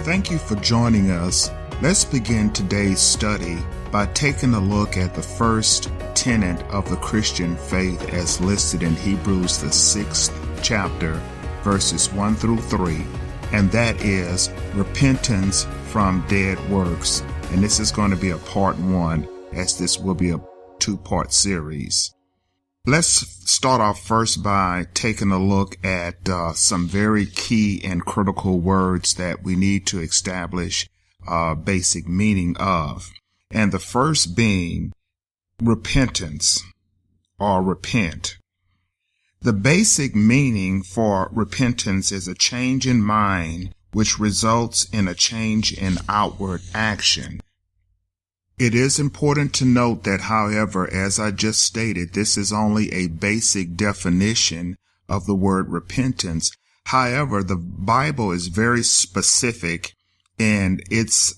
Thank you for joining us. Let's begin today's study by taking a look at the first tenet of the Christian faith as listed in Hebrews, the 6th chapter, verses 1 through 3, and that is repentance from dead works. And this is going to be a part 1, as this will be a 2-part series. Let's start off first by taking a look at some very key and critical words that we need to establish basic meaning of. And the first being repentance or repent. The basic meaning for repentance is a change in mind which results in a change in outward action. It is important to note that, however, as I just stated, this is only a basic definition of the word repentance. However, the Bible is very specific in its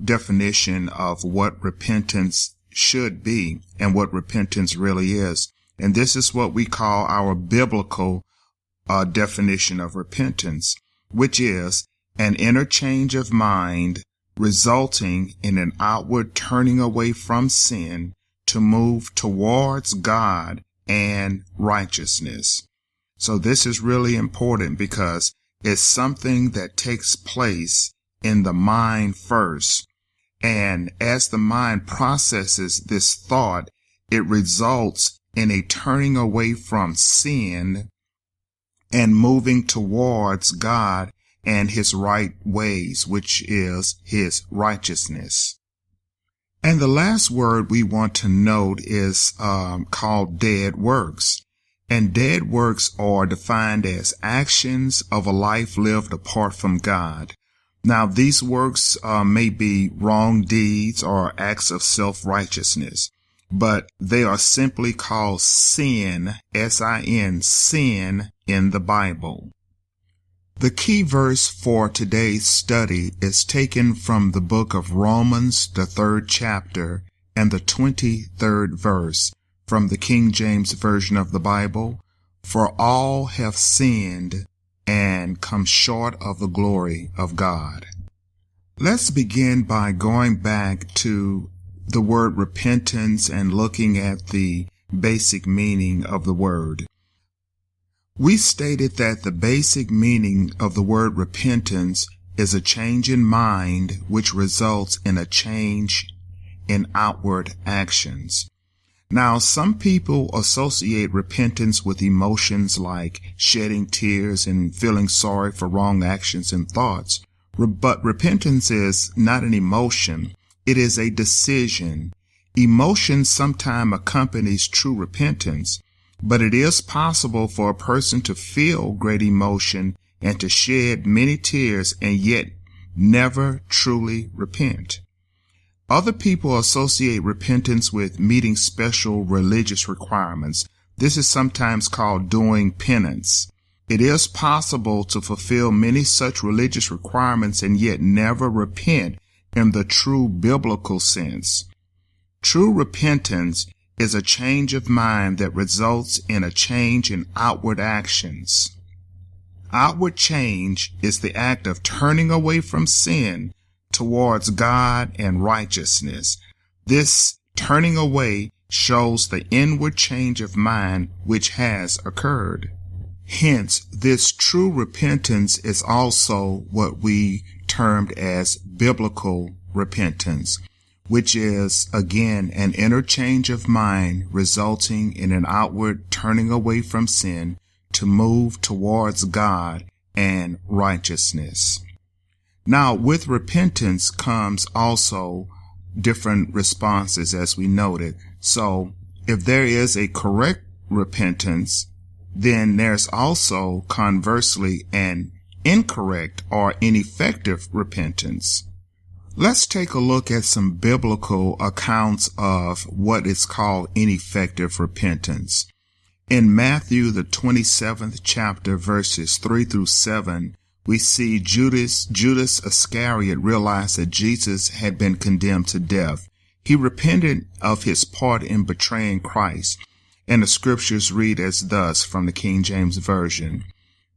definition of what repentance should be and what repentance really is. And this is what we call our biblical definition of repentance, which is an interchange of mind resulting in an outward turning away from sin to move towards God and righteousness. So this is really important because it's something that takes place in the mind first. And as the mind processes this thought, it results in a turning away from sin and moving towards God and his right ways, which is his righteousness. And the last word we want to note is called dead works. And dead works are defined as actions of a life lived apart from God. Now, these works may be wrong deeds or acts of self-righteousness, but they are simply called sin, S-I-N, sin in the Bible. The key verse for today's study is taken from the book of Romans, the 3rd chapter, and the 23rd verse from the King James Version of the Bible. For all have sinned and come short of the glory of God. Let's begin by going back to the word repentance and looking at the basic meaning of the word. We stated that the basic meaning of the word repentance is a change in mind which results in a change in outward actions. Now, some people associate repentance with emotions like shedding tears and feeling sorry for wrong actions and thoughts. But repentance is not an emotion. It is a decision. Emotion sometimes accompanies true repentance. But it is possible for a person to feel great emotion and to shed many tears and yet never truly repent. Other people associate repentance with meeting special religious requirements. This is sometimes called doing penance. It is possible to fulfill many such religious requirements and yet never repent in the true biblical sense. True repentance is a change of mind that results in a change in outward actions. Outward change is the act of turning away from sin towards God and righteousness. This turning away shows the inward change of mind which has occurred. Hence, this true repentance is also what we termed as biblical repentance, which is, again, an interchange of mind resulting in an outward turning away from sin to move towards God and righteousness. Now, with repentance comes also different responses, as we noted. So, if there is a correct repentance, then there's also, conversely, an incorrect or ineffective repentance. Let's take a look at some biblical accounts of what is called ineffective repentance. In Matthew, the 27th chapter, verses 3 through 7, we see Judas Iscariot realize that Jesus had been condemned to death. He repented of his part in betraying Christ, and the scriptures read as thus from the King James Version.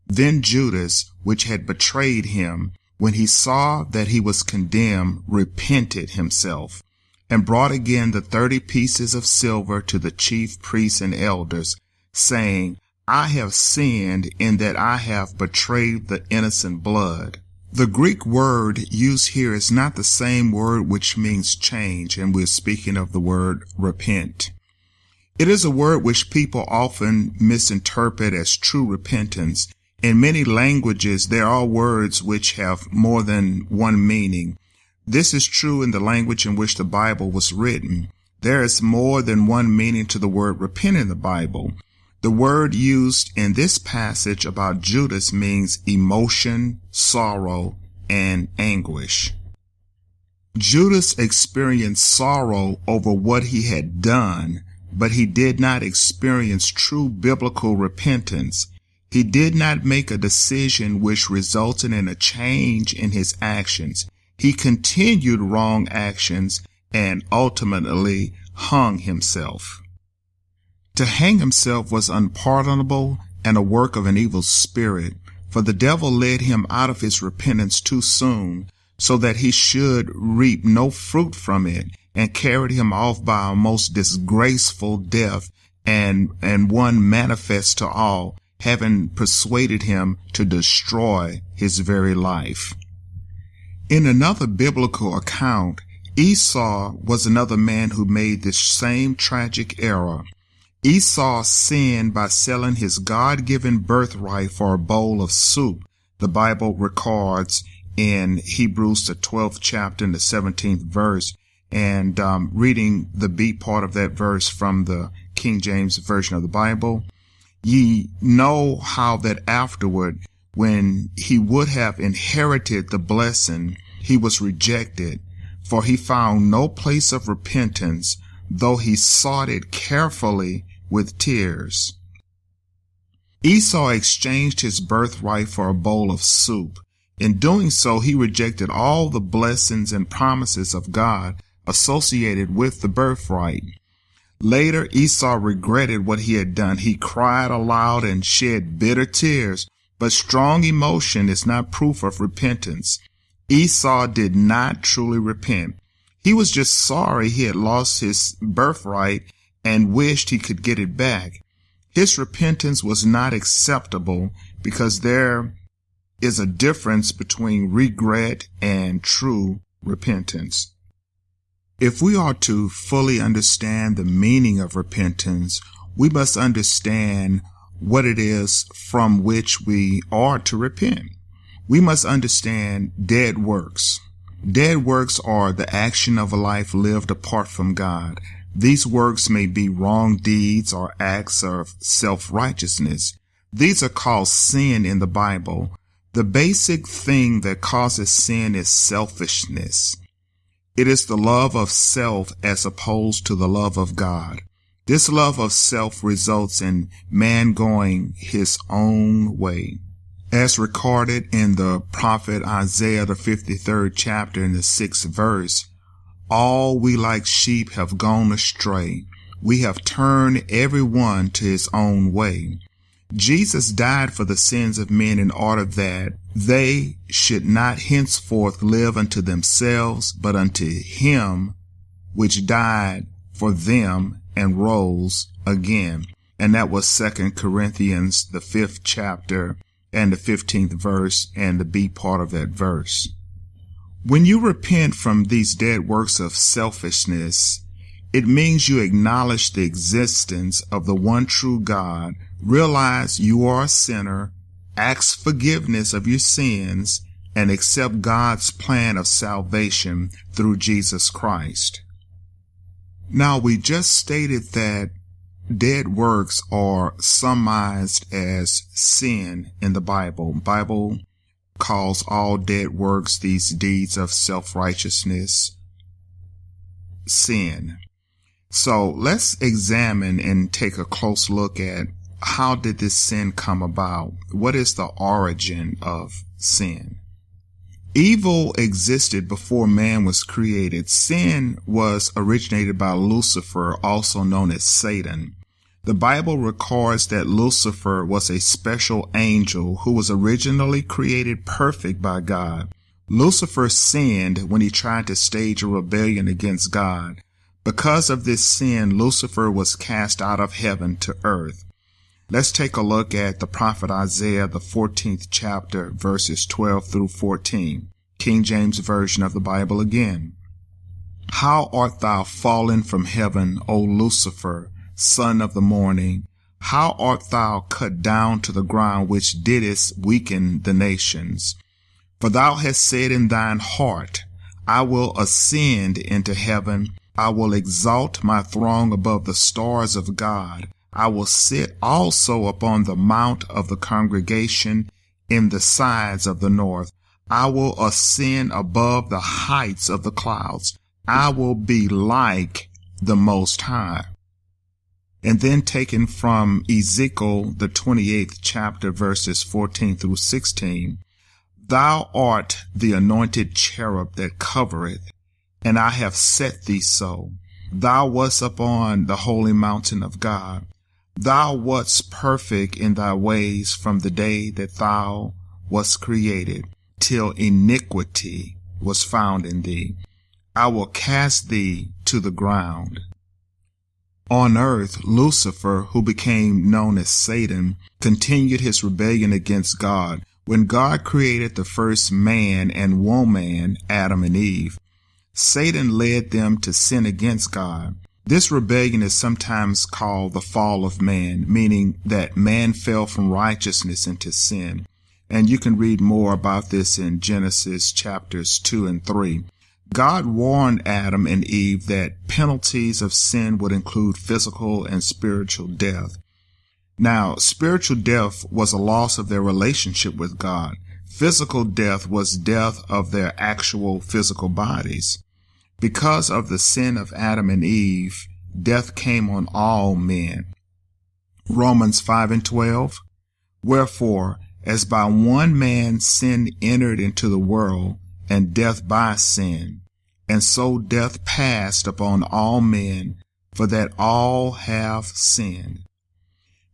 Then Judas, which had betrayed him, when he saw that he was condemned, repented himself, and brought again the 30 pieces of silver to the chief priests and elders, saying, I have sinned in that I have betrayed the innocent blood. The Greek word used here is not the same word which means change, and we're speaking of the word repent. It is a word which people often misinterpret as true repentance. In many languages, there are words which have more than one meaning. This is true in the language in which the Bible was written. There is more than one meaning to the word repent in the Bible. The word used in this passage about Judas means emotion, sorrow, and anguish. Judas experienced sorrow over what he had done, but he did not experience true biblical repentance. He did not make a decision which resulted in a change in his actions. He continued wrong actions and ultimately hung himself. To hang himself was unpardonable and a work of an evil spirit, for the devil led him out of his repentance too soon, so that he should reap no fruit from it, and carried him off by a most disgraceful death, and one manifest to all, having persuaded him to destroy his very life. In another biblical account, Esau was another man who made this same tragic error. Esau sinned by selling his God-given birthright for a bowl of soup. The Bible records in Hebrews, the 12th chapter and the 17th verse, and reading the B part of that verse from the King James Version of the Bible, ye know how that afterward, when he would have inherited the blessing, he was rejected, for he found no place of repentance, though he sought it carefully with tears. Esau exchanged his birthright for a bowl of soup. In doing so, he rejected all the blessings and promises of God associated with the birthright. Later, Esau regretted what he had done. He cried aloud and shed bitter tears, but strong emotion is not proof of repentance. Esau did not truly repent. He was just sorry he had lost his birthright and wished he could get it back. His repentance was not acceptable because there is a difference between regret and true repentance. If we are to fully understand the meaning of repentance, we must understand what it is from which we are to repent. We must understand dead works. Dead works are the action of a life lived apart from God. These works may be wrong deeds or acts of self-righteousness. These are called sin in the Bible. The basic thing that causes sin is selfishness. It is the love of self as opposed to the love of God. This love of self results in man going his own way. As recorded in the prophet Isaiah, the 53rd chapter and the 6th verse, all we like sheep have gone astray. We have turned every one to his own way. Jesus died for the sins of men in order that they should not henceforth live unto themselves, but unto him which died for them and rose again. And that was 2 Corinthians, the 5th chapter and the 15th verse and the B part of that verse. When you repent from these dead works of selfishness, it means you acknowledge the existence of the one true God, realize you are a sinner, ask forgiveness of your sins, and accept God's plan of salvation through Jesus Christ. Now, we just stated that dead works are summarized as sin in the Bible. Bible calls all dead works, these deeds of self-righteousness, sin. So let's examine and take a close look at how did this sin come about? What is the origin of sin? Evil existed before man was created. Sin was originated by Lucifer, also known as Satan. The Bible records that Lucifer was a special angel who was originally created perfect by God. Lucifer sinned when he tried to stage a rebellion against God. Because of this sin, Lucifer was cast out of heaven to earth. Let's take a look at the prophet Isaiah, the 14th chapter, verses 12 through 14. King James Version of the Bible again. How art thou fallen from heaven, O Lucifer, son of the morning? How art thou cut down to the ground, which didst weaken the nations? For thou hast said in thine heart, I will ascend into heaven. I will exalt my throne above the stars of God. I will sit also upon the mount of the congregation in the sides of the north. I will ascend above the heights of the clouds. I will be like the Most High. And then taken from Ezekiel, the 28th chapter, verses 14 through 16. Thou art the anointed cherub that covereth, and I have set thee so. Thou wast upon the holy mountain of God. Thou wast perfect in thy ways from the day that thou wast created, till iniquity was found in thee. I will cast thee to the ground. On earth, Lucifer, who became known as Satan, continued his rebellion against God. When God created the first man and woman, Adam and Eve, Satan led them to sin against God. This rebellion is sometimes called the fall of man, meaning that man fell from righteousness into sin. And you can read more about this in Genesis chapters 2 and 3. God warned Adam and Eve that penalties of sin would include physical and spiritual death. Now, spiritual death was a loss of their relationship with God. Physical death was death of their actual physical bodies. Because of the sin of Adam and Eve, death came on all men. Romans 5 and 12. Wherefore, as by one man sin entered into the world, and death by sin, and so death passed upon all men, for that all have sinned.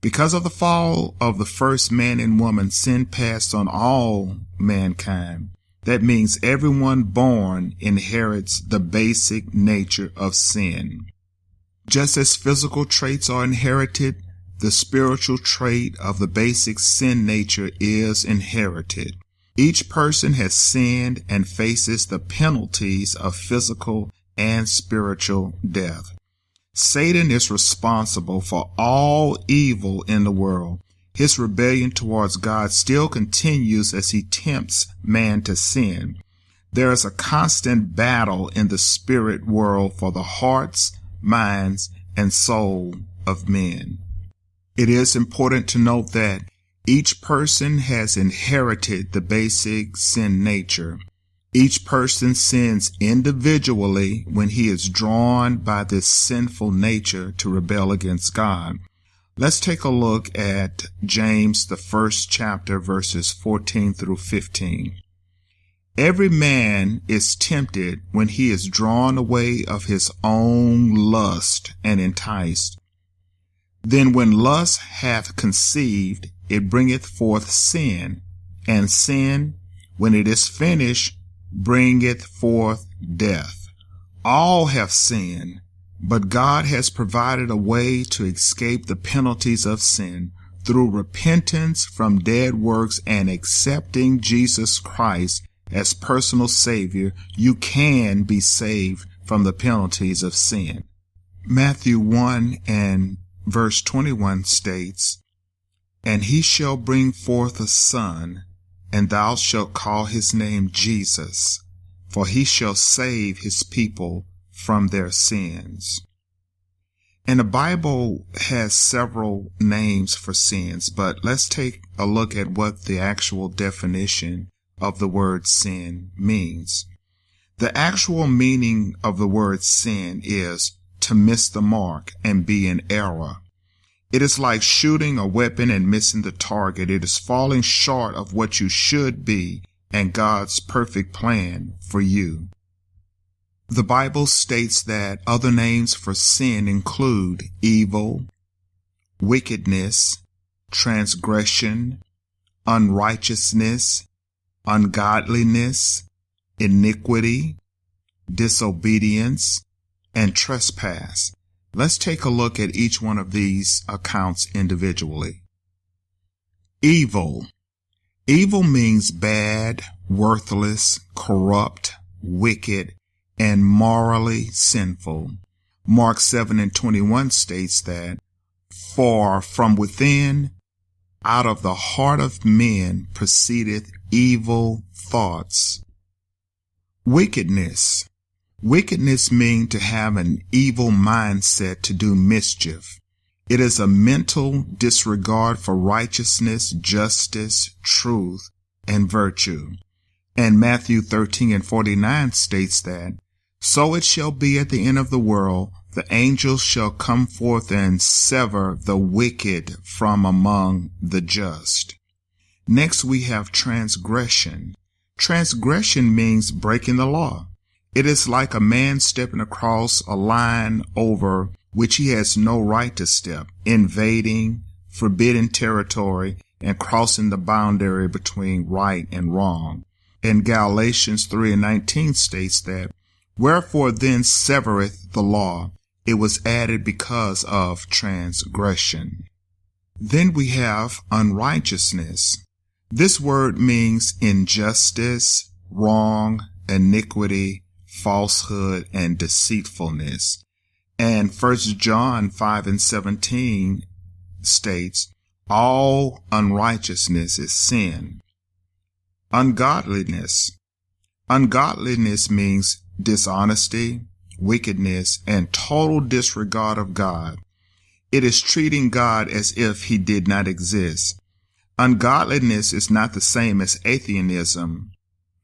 Because of the fall of the first man and woman, sin passed on all mankind. That means everyone born inherits the basic nature of sin. Just as physical traits are inherited, the spiritual trait of the basic sin nature is inherited. Each person has sinned and faces the penalties of physical and spiritual death. Satan is responsible for all evil in the world. His rebellion towards God still continues as he tempts man to sin. There is a constant battle in the spirit world for the hearts, minds, and soul of men. It is important to note that each person has inherited the basic sin nature. Each person sins individually when he is drawn by this sinful nature to rebel against God. Let's take a look at James, the 1st chapter, verses 14 through 15. Every man is tempted when he is drawn away of his own lust and enticed. Then when lust hath conceived, it bringeth forth sin, and sin, when it is finished, bringeth forth death. All have sinned, but God has provided a way to escape the penalties of sin. Through repentance from dead works and accepting Jesus Christ as personal Savior, you can be saved from the penalties of sin. Matthew 1 and verse 21 states, And he shall bring forth a son, and thou shalt call his name Jesus, for he shall save his people from their sins. And the Bible has several names for sins, but let's take a look at what the actual definition of the word sin means. The actual meaning of the word sin is to miss the mark and be in error. It is like shooting a weapon and missing the target. It is falling short of what you should be and God's perfect plan for you. The Bible states that other names for sin include evil, wickedness, transgression, unrighteousness, ungodliness, iniquity, disobedience, and trespass. Let's take a look at each one of these accounts individually. Evil. Evil means bad, worthless, corrupt, wicked, and morally sinful. Mark 7:21 states that, "For from within, out of the heart of men proceedeth evil thoughts." Wickedness. Wickedness means to have an evil mindset to do mischief. It is a mental disregard for righteousness, justice, truth, and virtue. And Matthew 13:49 states that, "So it shall be at the end of the world, the angels shall come forth and sever the wicked from among the just." Next we have transgression. Transgression means breaking the law. It is like a man stepping across a line over which he has no right to step, invading forbidden territory and crossing the boundary between right and wrong. And Galatians 3:19 states that, "Wherefore then severeth the law? It was added because of transgression." Then we have unrighteousness. This word means injustice, wrong, iniquity, falsehood, and deceitfulness. And 1 John 5:17 states, "All unrighteousness is sin." Ungodliness. Ungodliness means dishonesty, wickedness, and total disregard of God. It is treating God as if he did not exist. Ungodliness is not the same as atheism,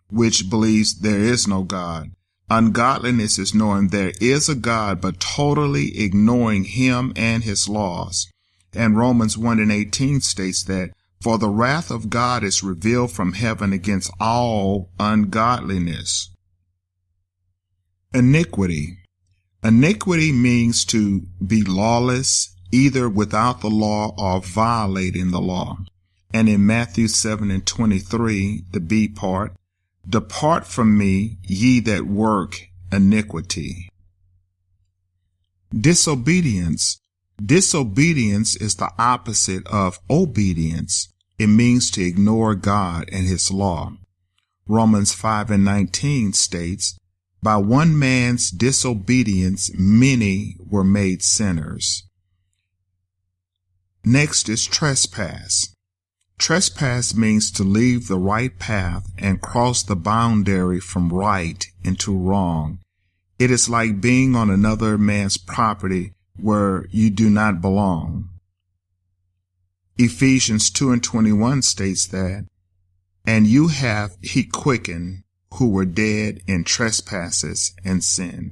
which believes there is no God. Ungodliness is knowing there is a God, but totally ignoring him and his laws. And Romans 1:18 states that, "For the wrath of God is revealed from heaven against all ungodliness." Iniquity. Iniquity means to be lawless, either without the law or violating the law. And in Matthew 7:23, the B part, "Depart from me, ye that work iniquity." Disobedience. Disobedience is the opposite of obedience. It means to ignore God and his law. Romans 5:19 states, "By one man's disobedience many were made sinners." Next is trespass. Trespass means to leave the right path and cross the boundary from right into wrong. It is like being on another man's property where you do not belong. Ephesians 2:21 states that, "And you hath he quickened who were dead in trespasses and sin."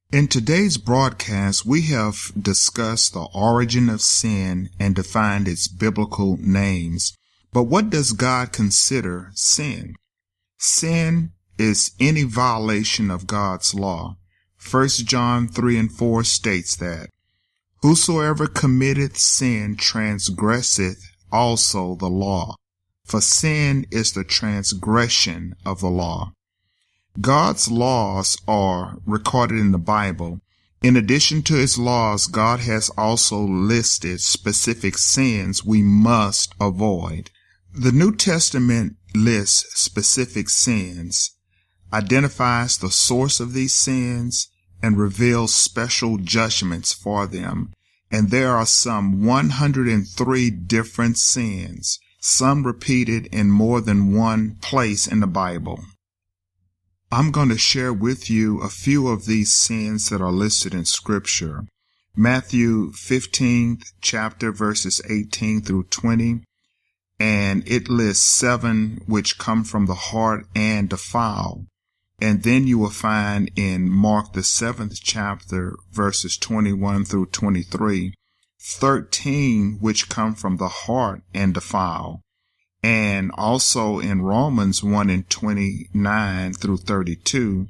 In today's broadcast, we have discussed the origin of sin and defined its biblical names. But what does God consider sin? Sin is any violation of God's law. 1 John 3:4 states that, "Whosoever committeth sin transgresseth also the law, for sin is the transgression of the law." God's laws are recorded in the Bible. In addition to his laws, God has also listed specific sins we must avoid. The New Testament lists specific sins, identifies the source of these sins, and reveals special judgments for them. And there are some 103 different sins, some repeated in more than one place in the Bible. I'm going to share with you a few of these sins that are listed in Scripture. Matthew 15th chapter verses 18 through 20, and it lists 7 which come from the heart and defile. And then you will find in Mark the 7th chapter verses 21 through 23, 13 which come from the heart and defile. And also in Romans 1:29 through 32,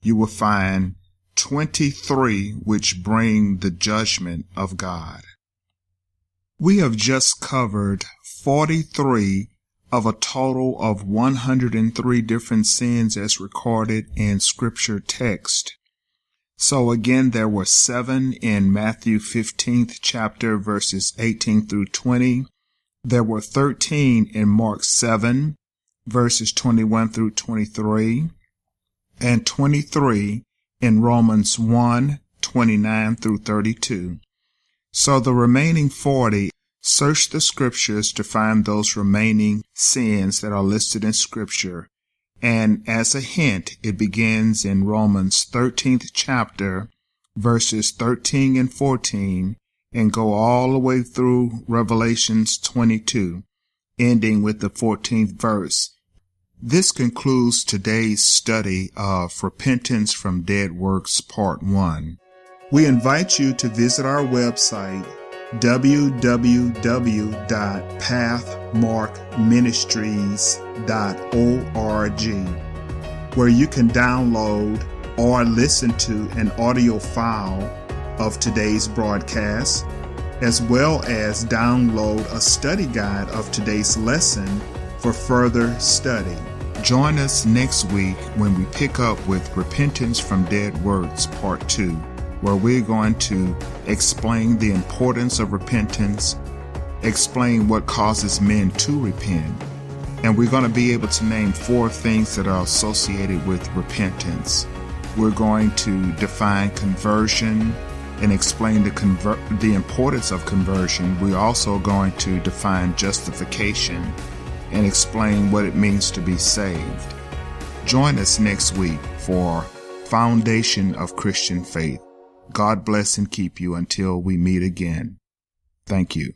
you will find 23 which bring the judgment of God. We have just covered 43 of a total of 103 different sins as recorded in scripture text. So again, there were 7 in Matthew 15th chapter verses 18 through 20. There were 13 in Mark 7 verses 21 through 23, and 23 in Romans 1, 29 through 32. So the remaining 40, search the scriptures to find those remaining sins that are listed in scripture. And as a hint, it begins in Romans 13th chapter, verses 13 and 14, and go all the way through Revelations 22, ending with the 14th verse. This concludes today's study of Repentance from Dead Works Part 1. We invite you to visit our website, www.pathmarkministries.org, where you can download or listen to an audio file of today's broadcast, as well as download a study guide of today's lesson for further study. Join us next week when we pick up with Repentance from Dead Works Part 2, where we're going to explain the importance of repentance, explain what causes men to repent, and we're going to be able to name 4 things that are associated with repentance. We're going to define conversion and explain the importance of conversion. We're also going to define justification and explain what it means to be saved. Join us next week for Foundation of Christian Faith. God bless and keep you until we meet again. Thank you.